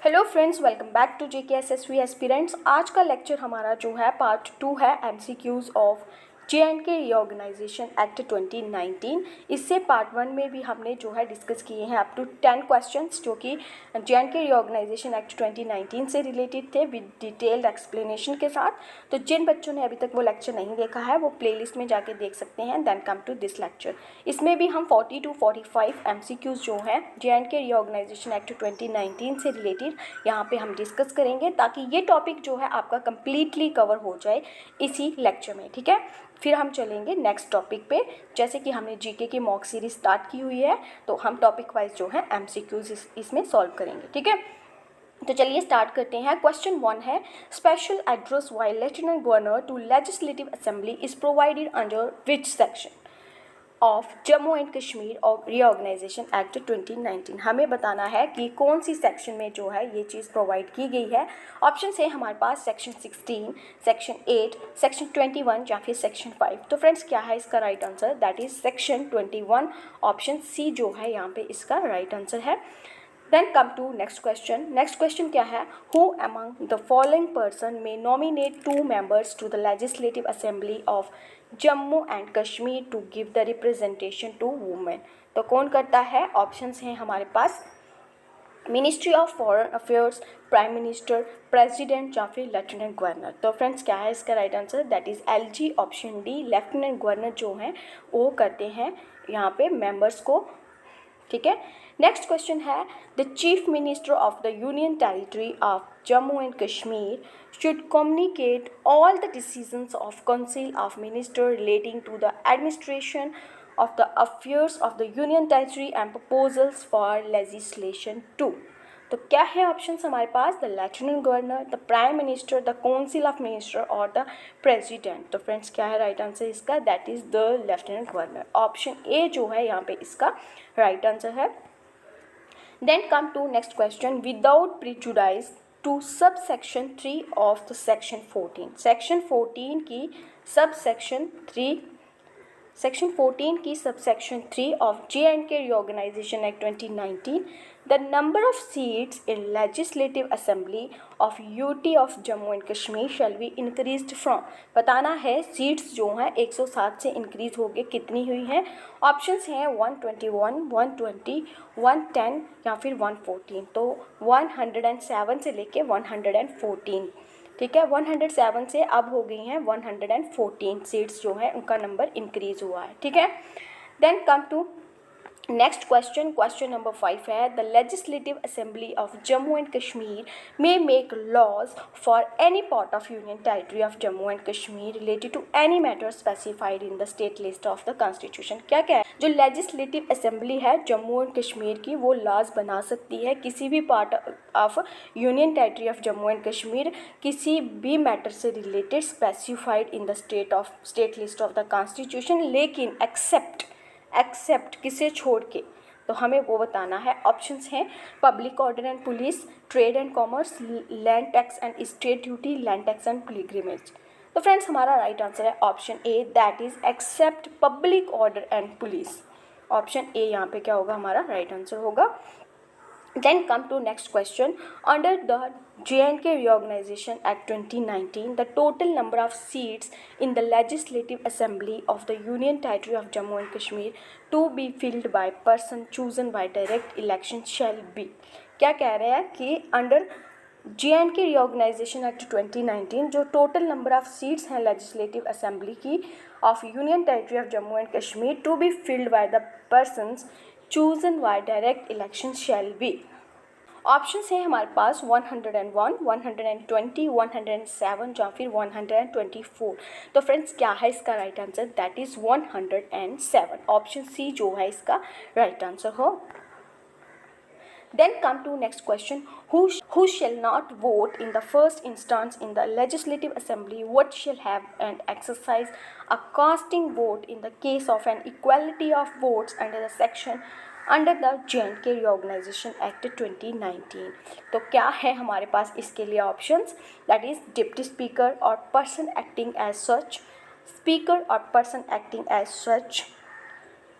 Hello friends, welcome back to JKSSV aspirants. आज का lecture हमारा जो है पार्ट 2 है MCQs of JNK reorganisation act 2019। इससे पार्ट 1 में भी हमने जो है डिस्कस किए हैं अप टू 10 क्वेश्चंस जो कि JNK रीऑर्गेनाइजेशन एक्ट 2019 से रिलेटेड थे विद डिटेल्ड एक्सप्लेनेशन के साथ। तो जिन बच्चों ने अभी तक वो लेक्चर नहीं देखा है वो प्लेलिस्ट में जाके देख सकते हैं। Then come to this lecture. इसमें भी हम 40 to 45 MCQs जो हैं JNK रीऑर्गेनाइजेशन एक्ट 2019 से रिलेटेड यहाँ पे हम डिस्कस करेंगे, ताकि ये टॉपिक जो है आपका कंप्लीटली कवर हो जाए इसी लेक्चर में। ठीक है, फिर हम चलेंगे नेक्स्ट टॉपिक पे। जैसे कि हमने जीके की मॉक सीरीज स्टार्ट की हुई है, तो हम टॉपिक वाइज जो है MCQs इसमें सॉल्व करेंगे। ठीक है, तो चलिए स्टार्ट करते हैं। क्वेश्चन 1 है, special address while lieutenant governor to legislative assembly is provided under which section of Jammu and Kashmir और रीऑर्गेनाइजेशन एक्ट 2019। हमें बताना है कि कौन सी सेक्शन में जो है ये चीज़ प्रोवाइड की गई है। ऑप्शन है हमारे पास सेक्शन 16, सेक्शन 8, सेक्शन 21 या फिर सेक्शन 5। तो फ्रेंड्स क्या है इसका right answer? That is section 21। Option C जो है यहाँ पे इसका राइट आंसर है। Then come to next question. Next question क्या है? Who among the following person may nominate 2 members to the Legislative Assembly of Jammu and Kashmir to give the representation to women? तो कौन करता है? Options हैं हमारे पास ministry of foreign affairs, prime minister, president या फिर लेफ्टिनेंट गवर्नर। तो फ्रेंड्स क्या है इसका right answer? That is LG option D. Lieutenant governor जो हैं वो करते हैं यहाँ पे मेंबर्स को। ठीक है, नेक्स्ट क्वेश्चन है, the chief minister of the union territory of Jammu and Kashmir should communicate all the decisions of council of minister relating to the administration of the affairs of the union territory and proposals for legislation to. तो क्या है options हमारे पास? The lieutenant governor, the prime minister, the council of minister और the president. तो friends क्या है right answer इसका? That is the lieutenant governor. Option A जो है यहाँ पे इसका राइट आंसर है। Then come to next question, without prejudice to subsection 3 of the section 14। Section 14 की subsection 3 subsection 3 of J&K Reorganization Act 2019, the number of seats in Legislative Assembly of UT of Jammu and Kashmir shall be increased from। बताना है seats जो हैं 107 से increase हो गए कितनी हुई हैं। ऑप्शंस हैं 121, 120, 110 या फिर 114। तो 107 से लेके 114। ठीक है, 107 से अब हो गई हैं 114 सीट्स जो है उनका नंबर इंक्रीज हुआ है। ठीक है, then come to next question. Question number 5 है, the legislative assembly of Jammu and Kashmir may make laws for any part of union territory of Jammu and Kashmir related to any matter specified in the state list of the constitution. क्या क्या है? जो legislative assembly है Jammu and Kashmir की, वो laws बना सकती है किसी भी part of union territory of Jammu and Kashmir किसी भी मैटर से related specified in the state list of the constitution, लेकिन एक्सेप्ट किसे छोड़ के, तो हमें वो बताना है। ऑप्शंस हैं public order and police, trade and commerce, land tax and state duty, land tax and pilgrimage. तो फ्रेंड्स हमारा राइट आंसर है option A, that is except public order and police. Option A यहाँ पे क्या होगा? हमारा right answer होगा। Then come to next question. Under the J&K Reorganization Act 2019, the total number of seats in the Legislative Assembly of the Union Territory of Jammu and Kashmir to be filled by person chosen by direct election shall be। क्या कह रहे हैं कि under J&K Reorganization Act 2019 जो total number of seats हैं legislative assembly की of union territory of Jammu and Kashmir to be filled by the persons chosen by direct election shall be। Options हैं हमारे पास 101, 120, 107 या फिर 124। तो फ्रेंड्स क्या है इसका right answer? That is 107। Option C जो है इसका राइट आंसर हो। Then come to next question, who shall not vote in the first instance in the legislative assembly what shall have and exercise a casting vote in the case of an equality of votes under the J&K Reorganization Act 2019। तो क्या है हमारे पास इसके लिए options? That is deputy speaker और person acting as such, speaker और person acting as such,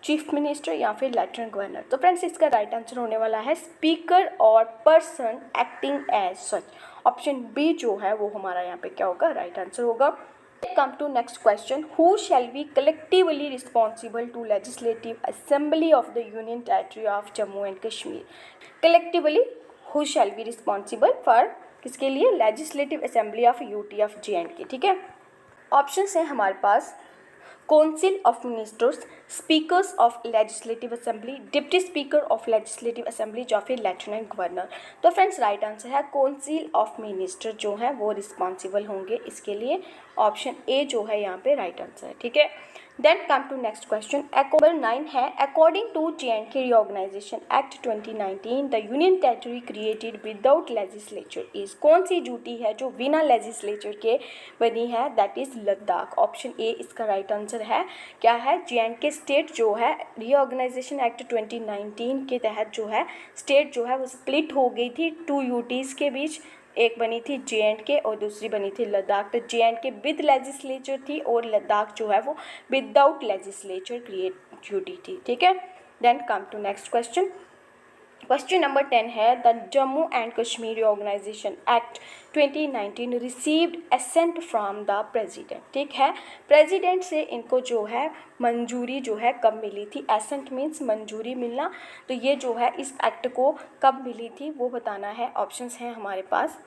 chief minister या फिर लेफ्टिनेंट गवर्नर। तो फ्रेंड्स इसका राइट आंसर होने वाला है स्पीकर और person acting as such. Option B जो है वो हमारा यहाँ पे क्या होगा, राइट आंसर होगा। Come to next question. Who shall be collectively responsible to Legislative Assembly of the Union Territory of Jammu and Kashmir? Collectively, who shall be responsible for किसके लिए, Legislative Assembly of UT of J&K, ठीक है। Options हैं हमारे पास council of ministers, speakers of legislative assembly, deputy speaker of legislative assembly या फिर lieutenant governor. तो फ्रेंड्स राइट आंसर है काउंसिल ऑफ मिनिस्टर जो है वो रिस्पॉन्सिबल होंगे इसके लिए। ऑप्शन ए जो है यहाँ पे राइट आंसर है, ठीक है। Then come to next question. Number 9 है according to J&K reorganisation act 2019 the union territory created without legislature is. कौन सी ड्यूटी है जो बिना लेजिस्लेचर के बनी है, that is Ladakh. Option A इसका राइट आंसर है। क्या है, J&K स्टेट जो है रिऑर्गेनाइजेशन एक्ट 2019 के तहत जो है स्टेट जो है वो स्प्लिट हो गई थी 2 यूटीज़ के बीच। एक बनी थी J&K और दूसरी बनी थी लद्दाख। तो J&K विद लेजिस्लेचर थी और लद्दाख जो है वो विदाउट लेजिस्लेचर क्रिएट ड्यूटी थी, ठीक है। Then come to next question. Question number 10 है the Jammu and Kashmir organisation act 2019 received assent from the president, ठीक है। प्रेसिडेंट से इनको जो है मंजूरी जो है कब मिली थी, एसेंट मीन्स मंजूरी मिलना। तो ये जो है इस एक्ट को कब मिली थी वो बताना है। ऑप्शंस हैं हमारे पास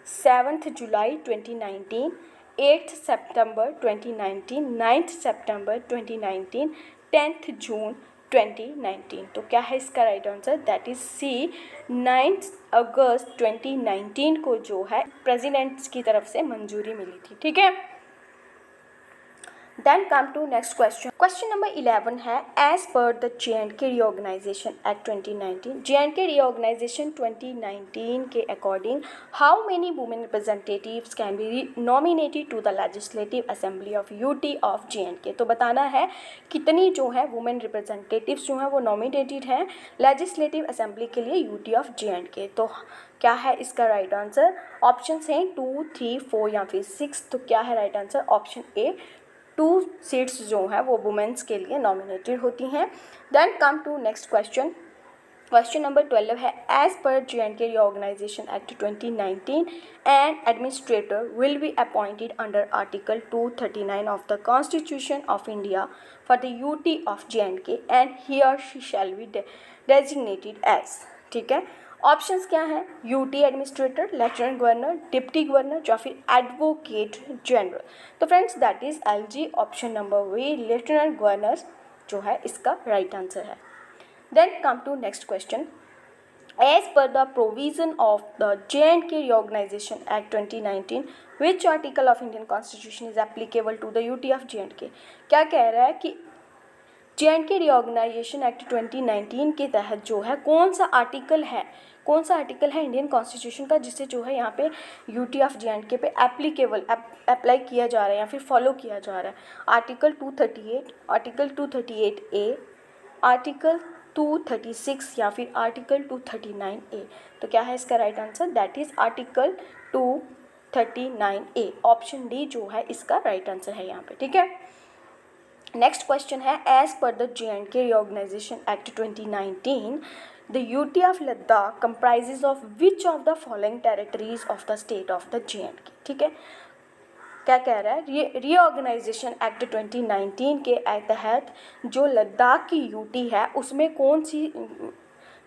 7 जुलाई 2019, 8 सितंबर 2019, 9 सितंबर 2019, 10 जून 2019। तो क्या है इसका right answer, that is C 9 अगस्त 2019 को जो है प्रेसिडेंट की तरफ से मंजूरी मिली थी, ठीक है। Then come to next question. Question number 11 है as per the J&K reorganization act 2019, J&K reorganization 2019 के according how many women representatives can be nominated to the legislative assembly of UT of J&K। तो बताना है कितनी जो है women representatives जो हैं वो nominated हैं legislative assembly के लिए UT of J&K। तो क्या है इसका राइट आंसर। ऑप्शंस हैं 2, 3, 4 या फिर 6। तो क्या है right answer, option A 2 seats जो हैं वो वुमेंस के लिए नॉमिनेटेड होती हैं। Then come to next question. Question number 12 है एज पर J&K reorganisation act 2019 an administrator will be appointed under article 239 of the constitution of India for the UT of J&K and he और she shall be designated as, ठीक है। Options क्या हैं, UT administrator, lieutenant governor, deputy governor या फिर advocate general. तो friends that is LG, option number B lieutenant governor जो है इसका राइट आंसर है। Then come to next question. As per the provision of the J&K Reorganization Act 2019, which article of Indian Constitution is applicable to the UT of J&K? क्या कह रहा है कि J&K reorganisation act 2019 के तहत जो है कौन सा आर्टिकल है इंडियन कॉन्स्टिट्यूशन का जिससे जो है यहाँ पे UT ऑफ J&K पे अप्लाई किया जा रहा है या फिर फॉलो किया जा रहा है। आर्टिकल 238, आर्टिकल 238A, आर्टिकल 236 या फिर आर्टिकल 239A। तो क्या है इसका right answer, that is article 239A। Option D जो है इसका राइट आंसर है यहाँ पे, ठीक है। नेक्स्ट क्वेश्चन है as per the J&K reorganisation act 2019 the UT of Ladakh comprises of which of the following territories of the state of the J&K, ठीक है। क्या कह रहा है, रीऑर्गेनाइजेशन एक्ट 2019 के तहत जो लद्दाख की UT है उसमें कौन सी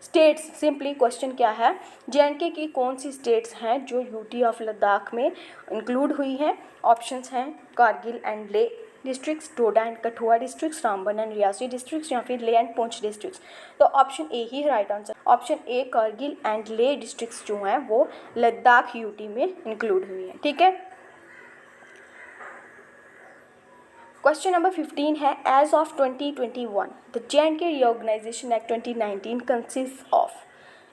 स्टेट्स, सिंपली क्वेश्चन क्या है, J&K की कौन सी स्टेट्स हैं जो UT ऑफ लद्दाख में इंक्लूड हुई हैं। ऑप्शंस हैं कारगिल एंड ले districts, Doda and Kathua districts, Ramban and Reasi districts या फिर ले एंड पुंछ डिस्ट्रिक्ट्स। तो option A he right answer, option A Kargil and ले डिस्ट्रिक्ट्स जो हैं वो लद्दाख UT में इंक्लूड हुई हैं, ठीक है। क्वेश्चन नंबर 15 है as of 2021 the J&K reorganisation act 2019 consist of.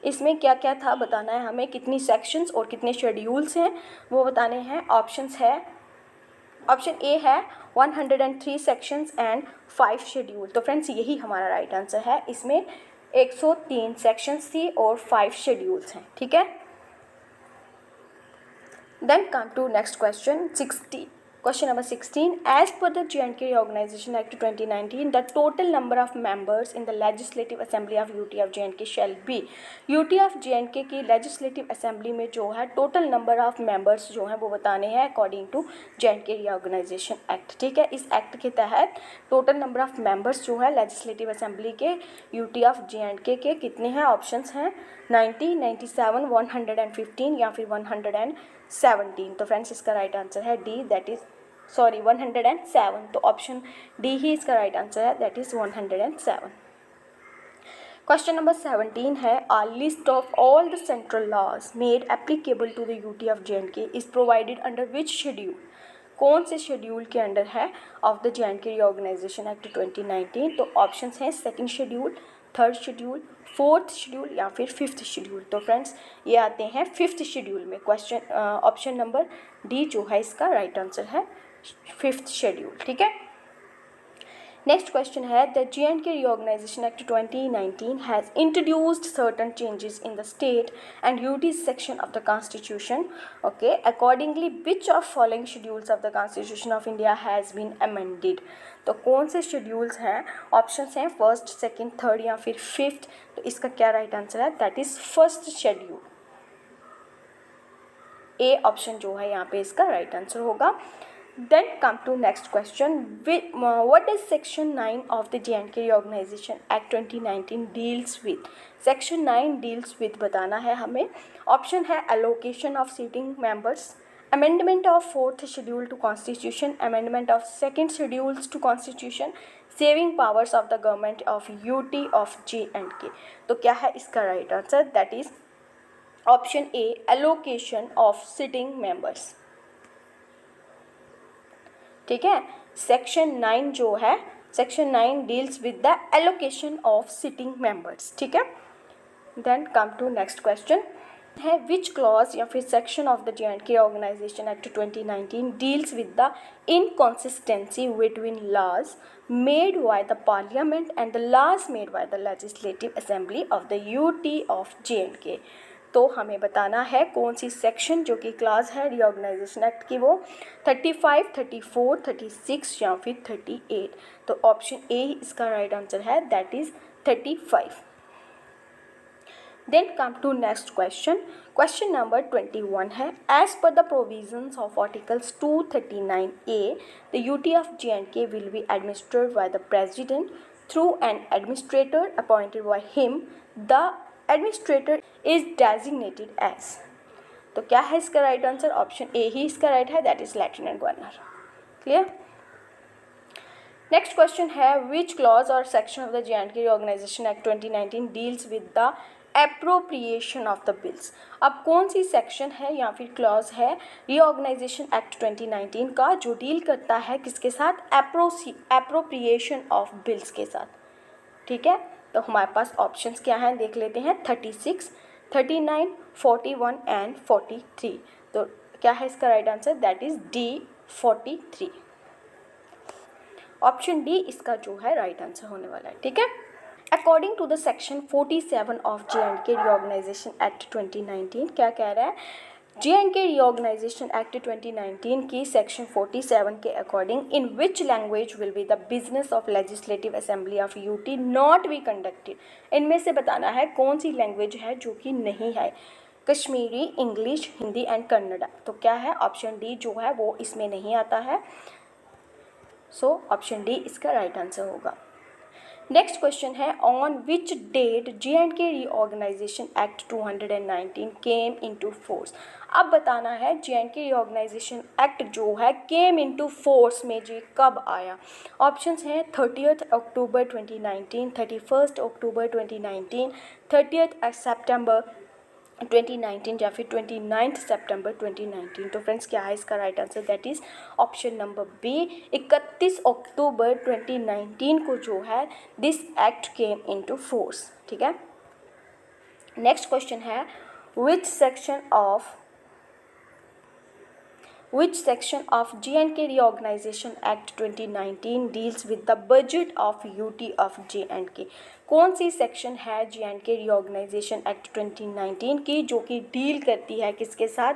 इसमें क्या क्या था बताना है हमें, कितनी सेक्शंस और कितने शेड्यूल्स हैं वो बताने हैं। ऑप्शंस है, ऑप्शन ए है 103 सेक्शंस एंड 5 शेड्यूल। तो फ्रेंड्स यही हमारा राइट आंसर है। इसमें 103 सेक्शंस थी और 5 शेड्यूल्स हैं, ठीक है। Then come to next question 16। Question number 16. As per the J&K Reorganization Act 2019, the total number of members in the Legislative Assembly of UT of J&K shall be. UT of J&K की Legislative Assembly में जो है total number of members जो हैं वो बताने हैं according to J&K Reorganization Act. ठीक है, इस एक्ट के तहत total number of members जो है Legislative Assembly के UT of J&K के कितने हैं? ऑप्शंस हैं 90, 97, 115 या फिर 117. तो फ्रेंड्स इसका राइट आंसर है डी, दैट इज 107. तो ऑप्शन डी ही इसका राइट आंसर है, दैट इज 107. क्वेश्चन नंबर 17 है a list of all the central laws made applicable to the UT of J&K is provided under which schedule. कौन से schedule के under है of the J&K reorganisation act 2019. तो options हैं second schedule, third schedule, fourth schedule या फिर fifth schedule. तो friends ये आते हैं फिफ्थ शेड्यूल में. क्वेश्चन ऑप्शन नंबर डी जो है इसका राइट आंसर है, फिफ्थ शेड्यूल. ठीक है, नेक्स्ट क्वेश्चन है the J&K Reorganization Act 2019 has introduced certain changes in the state and UT section of the Constitution. Okay, accordingly which of following schedules of the Constitution of India has been amended. तो कौन से schedules हैं? Options हैं first, second, third या फिर fifth. तो इसका क्या राइट आंसर है? That is first schedule. A option जो है यहाँ पे इसका राइट आंसर होगा. Then come to next question. What does section 9 of the J&K Reorganization Act 2019 deals with? Section 9 deals with बताना है हमें. ऑप्शन है allocation of sitting members, amendment of fourth schedule to constitution, amendment of second schedules to constitution, saving powers of the government of UT of J&K. तो क्या है इसका right answer? That is option A allocation of sitting members. ठीक है, section 9 जो है, section 9 deals with the allocation of sitting members. ठीक है, then come to next question है विच क्लॉज या फिर section of the J&K organisation act 2019 deals with the inconsistency between laws made by the parliament and the laws made by the legislative assembly of the UT of J&K. तो हमें बताना है कौन सी section जो कि क्लास है reorganisation act की, वो 35, 34, 36 या फिर 38. तो ऑप्शन ए इसका राइट आंसर है, that is 35. Then come to next question. Question number 21 है as per the provisions of articles 239A the UT of J&K will be administered by the president through an administrator appointed by him. The administrator is designated as. तो क्या है इसका right answer? Option A ही इसका right है, that is lieutenant governor. Clear. Next question है which clause और section of the J&K Reorganization Act 2019 deals with the appropriation of the bills. अब कौन सी सेक्शन है या फिर क्लॉज है रीऑर्गेनाइजेशन एक्ट 2019 का जो डील करता है किसके साथ? एप्रोप्रिएशन ऑफ बिल्स के साथ. ठीक है, तो हमारे पास ऑप्शंस क्या हैं देख लेते हैं. 36, 39, 41 एंड 43. तो क्या है इसका right answer? That is D 43. Option D इसका जो है राइट आंसर होने वाला है. ठीक है, according to the section 47 of J&K Reorganization Act 2019 क्या कह रहा है? J&K Reorganization Act 2019 की सेक्शन 47 के according in which language will be the business of legislative assembly of UT not be conducted. इनमें से बताना है कौन सी लैंग्वेज है जो कि नहीं है. Kashmiri, English, Hindi and Kannada. तो क्या है? ऑप्शन डी जो है वो इसमें नहीं आता है. सो ऑप्शन डी इसका राइट आंसर होगा. नेक्स्ट क्वेश्चन है on which date J&K Reorganization Act 219 came into force. अब बताना है J&K Reorganization Act जो है केम इनटू फोर्स में जी कब आया. ऑप्शंस हैं 30 अक्टूबर 2019, 31 अक्टूबर 2019, 30 सितंबर 2019 या फिर 29 सितंबर 2019. तो फ्रेंड्स क्या है इसका right answer? That is option number B 31 अक्टूबर 2019 को जो है this act came into force. ठीक है, नेक्स्ट क्वेश्चन है which section of Which section of J&K Reorganization Act 2019 deals with the budget of UT of J&K? कौन सी section है J&K Reorganization Act 2019 की जो कि डील करती है किसके साथ?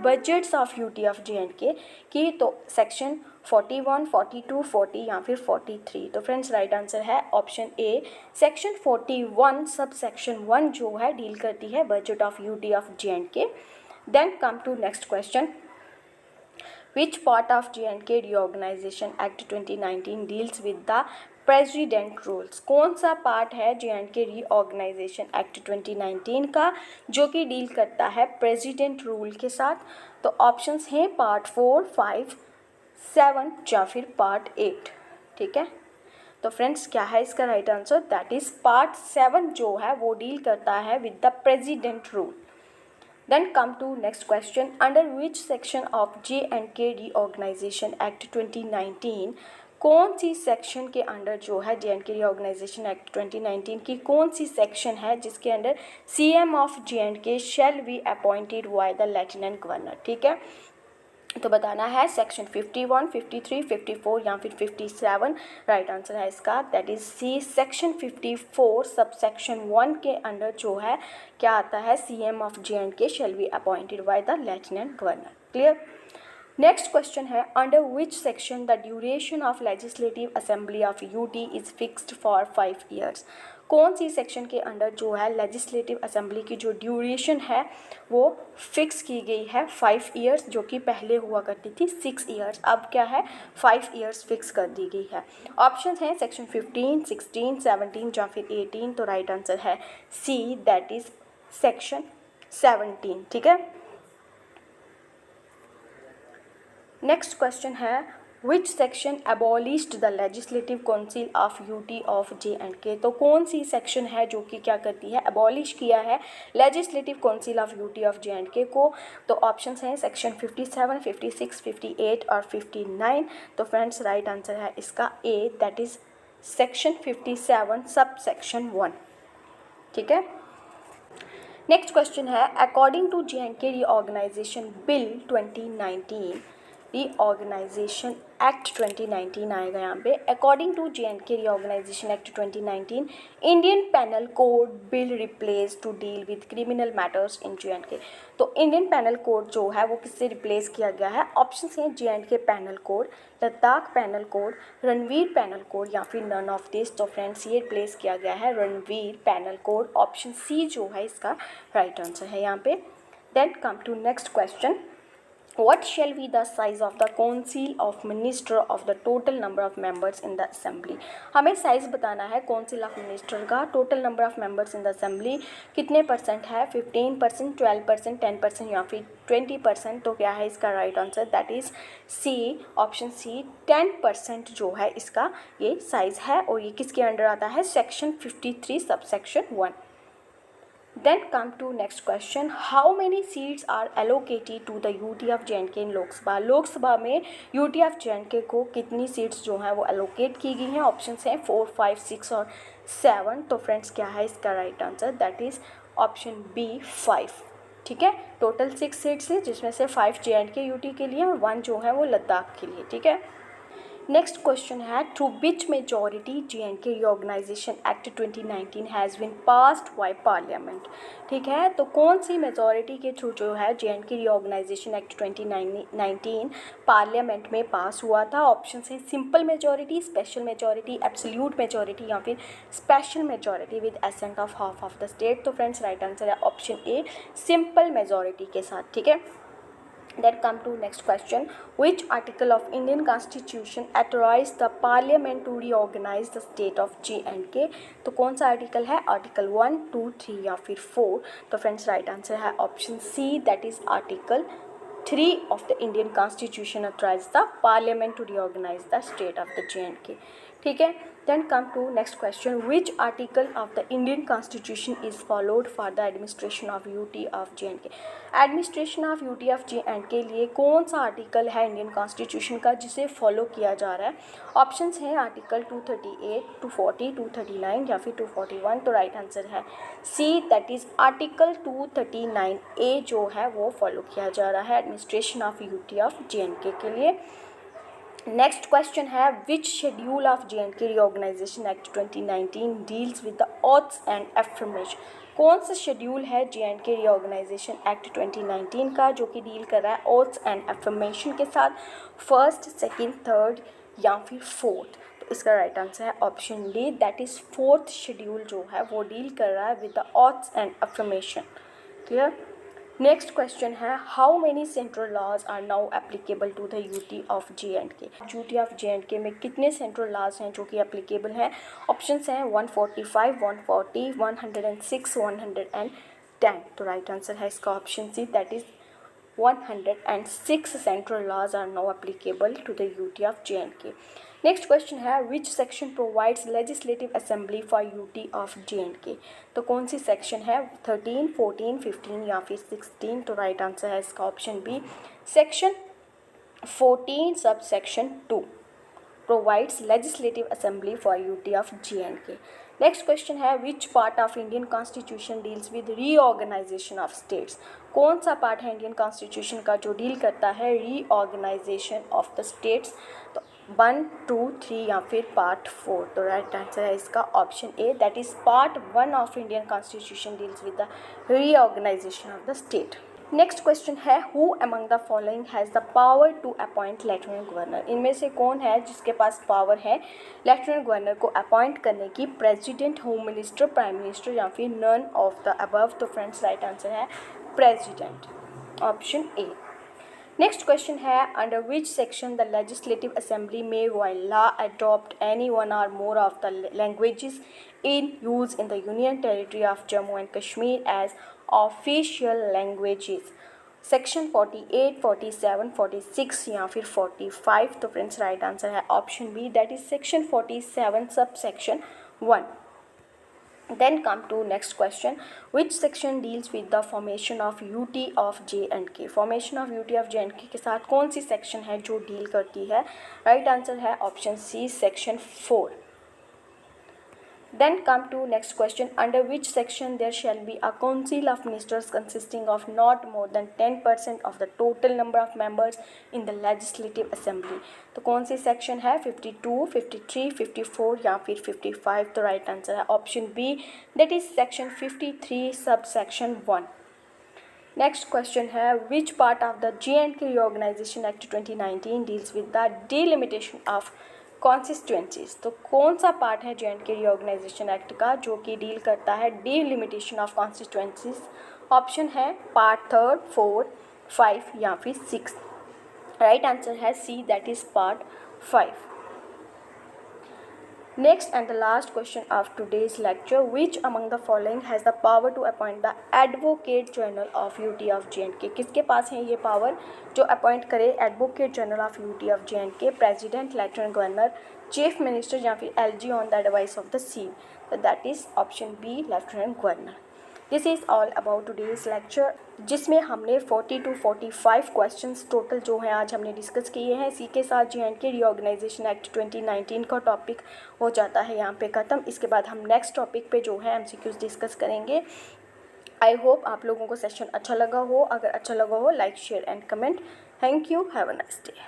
Budgets of UT of J&K की। तो सेक्शन 41, 42, 40 या फिर 43। तो फ्रेंड्स राइट आंसर है option A, section 41 sub section 1 जो है डील करती है budget of UT of J&K। Then come to next question, which part of J&K Reorganization Act 2019 deals with the president rules? कौन सा पार्ट है J&K reorganisation act 2019 का जो कि डील करता है प्रेसिडेंट रूल के साथ? तो ऑप्शंस हैं पार्ट 4, 5, 7 या फिर पार्ट 8। ठीक है, तो फ्रेंड्स क्या है इसका right answer? That is part 7 जो है वो डील करता है with the president rule. Then come to next question. Under which section of J&K Reorganization Act 2019 कौन सी सेक्शन के अंडर जो है J&K Reorganization Act 2019 की कौन सी सेक्शन है जिसके under CM of J&K shall be appointed by the Lieutenant Governor? ठीक है, तो बताना है सेक्शन 51, 53, 54 या फिर 57। राइट आंसर है इसका दैट इज सी, सेक्शन 54 सब सेक्शन 1 के अंडर जो है क्या आता है? CM of J&K shall be appointed by the lieutenant governor. Clear? Next question है, under which section the duration of legislative assembly of UT is fixed for 5 years? कौन सी सेक्शन के अंडर जो है लेजिस्लेटिव असेंबली की जो duration है वो फिक्स की गई है 5 ईयर्स, जो कि पहले हुआ करती थी 6 ईयर्स, अब क्या है 5 ईयर्स फिक्स कर दी गई है। ऑप्शन हैं सेक्शन 15, 16, 17 या फिर 18। तो राइट आंसर है सी, दैट इज सेक्शन 17। ठीक है, नेक्स्ट क्वेश्चन है, which section abolished the legislative council of UT of J&K? तो कौन सी सेक्शन है जो कि क्या करती है? एबॉलिश किया है legislative council of UT of J&K को। तो ऑप्शंस हैं सेक्शन 57, 56, 58 और 59। तो फ्रेंड्स राइट आंसर है इसका ए, दैट इज सेक्शन 57 सब सेक्शन 1। ठीक है, नेक्स्ट क्वेश्चन है, according to J&K reorganisation bill 2019 reorganisation act 2019 आएगा यहाँ पे। According to J&K reorganisation act 2019 Indian penal code bill replace to deal with criminal matters in J&K। तो इंडियन पैनल कोड जो है वो किससे रिप्लेस किया गया है? ऑप्शंस हैं J&K penal code, Ladakh penal code, Ranbir penal code या फिर नन ऑफ दिस। तो फ्रेंड्स ये रिप्लेस किया गया है Ranbir penal code. Option C जो है इसका राइट आंसर है यहाँ पे। Then come to next question, what shall be the size of the council of minister of the total number of members in the assembly? हमें साइज बताना है council of minister का total number of members in the assembly कितने percent है? 15%, 12%, 10% या फिर 20%। तो क्या है इसका right answer? That is C, option C 10% जो है इसका ये साइज है। और ये किसके अंडर आता है? Section 53 sub section 1। Then come to next question, how many seats are allocated to the UT of J&K in Lok Sabha? Lok Sabha में UT of J&K को कितनी सीट्स जो हैं वो एलोकेट की गई हैं? ऑप्शंस हैं 4, 5, 6 और 7। तो फ्रेंड्स क्या है इसका right answer? That is option B 5। ठीक है, टोटल 6 सीट्स है जिसमें से 5 J&K UT के लिए और 1 जो है वो लद्दाख के लिए। ठीक है, नेक्स्ट क्वेश्चन है, through which majority J&K reorganisation act 2019 has been passed by parliament? ठीक है, तो कौन सी मेजॉरिटी के थ्रू जो है J&K रीऑर्गेनाइजेशन एक्ट 2019 पार्लियामेंट में पास हुआ था? ऑप्शन है simple majority, special majority, absolute majority या फिर special majority with ascent of half of the state. तो फ्रेंड्स राइट आंसर है ऑप्शन ए, सिंपल मेजॉरिटी के साथ। ठीक है, Then come to next question, which article of Indian Constitution authorized the Parliament to reorganize the state of J&K? तो कौन सा article है? आर्टिकल 1, 2, 3 या फिर 4। तो फ्रेंड्स राइट आंसर है option C, that is article 3 of the Indian Constitution authorized the Parliament to reorganize the state of the J&K। ठीक है। Then come to next question, which article of the Indian constitution is followed for the administration of UT of JNK। Administration of UT of JNK लिए कौन सा article है Indian constitution का जिसे follow किया जा रहा है? ऑप्शंस हैं आर्टिकल 238, 240, 239 या फिर 241। तो राइट आंसर है C, that is article 239A जो है वो फॉलो किया जा रहा है administration of UT of JNK के लिए। नेक्स्ट क्वेश्चन है, which schedule of JNK reorganisation act 2019 deals with the oaths and affirmation. कौन सा शेड्यूल है JNK रीऑर्गेनाइजेशन एक्ट 2019 का जो कि डील कर रहा है ओथ्स एंड एफर्मेशन के साथ? फर्स्ट, सेकंड, थर्ड या फिर फोर्थ? तो इसका राइट आंसर है option D, that is fourth schedule जो है वो डील कर रहा है with the oaths and affirmation. Clear. Next question है, how many central laws are now applicable to the UT of JNK। UT of JNK में कितने सेंट्रल लॉज हैं जो कि एप्लीकेबल हैं? ऑप्शंस हैं 145, 140, 106, 110। तो राइट आंसर है इसका option C, that is 106 central laws are now applicable to the UT of JNK। Next question है, which section provides legislative assembly for UT of JNK। तो कौन सी सेक्शन है? 13, 14, 15 या फिर 16। तो राइट आंसर है इसका option B, section 14 sub section 2 provides legislative assembly for UT of JNK. Next question है, which part of Indian constitution deals with reorganisation of states. कौन सा पार्ट है इंडियन कॉन्स्टिट्यूशन का जो डील करता है रीऑर्गेनाइजेशन ऑफ द स्टेट्स? तो 1, 2, 3 या फिर पार्ट 4। तो राइट आंसर है इसका option A, that is part 1 of Indian constitution deals with the reorganisation of the state. Next question है, who among the following has the power to appoint lieutenant governor. इनमें से कौन है जिसके पास पावर है लेफ्टिनेंट गवर्नर को appoint करने की? President, home minister, prime minister या फिर नन ऑफ द अबव। तो फ्रेंड्स राइट आंसर है president, option A. Next question है, under which section the legislative assembly may while law adopt any one or more of the languages in use in the union territory of Jammu and Kashmir as official languages? Section 48, 47, 46 या फिर 45। तो friends right answer है option B, that is section 47 sub section 1। Then come to next question, which section deals with the formation of UT of JNK। formation of UT of JNK के साथ कौन सी section है जो deal करती है? Right answer है option C, section 4। Then come to next question, under which section there shall be a council of ministers consisting of not more than 10% of the total number of members in the legislative assembly। तो कौन सी section है? 52, 53, 54 या फिर 55। तो right answer है option B, that is section 53 sub section 1। Next question है, which part of the JNK reorganisation act 2019 deals with the delimitation of constituencies. तो कौन सा पार्ट है JNK रीऑर्गेनाइजेशन एक्ट का जो कि डील करता है डिलिमिटेशन ऑफ कॉन्स्टिट्यूएंसीज? ऑप्शन है पार्ट 3, 4, 5 या फिर 6। राइट आंसर है C, that is part 5। Next and the last question of today's lecture, which among the following has the power to appoint the Advocate General of UT of JNK। किसके पास है ये power जो appoint करे advocate general of UT of JNK? President, lieutenant governor, chief minister या फिर LG on the advice of the CM. तो that is option B, lieutenant governor. This is all about today's lecture, जिसमें हमने 40 to 45 questions total जो हैं आज हमने discuss किए हैं। इसी के साथ JNK रीऑर्गेनाइजेशन एक्ट 2019 का टॉपिक हो जाता है यहाँ पे ख़त्म। इसके बाद हम नेक्स्ट टॉपिक पे जो है MCQs डिस्कस करेंगे। आई होप आप लोगों को सेशन अच्छा लगा हो। अगर अच्छा लगा हो, like, share and comment. Thank you, have a nice day.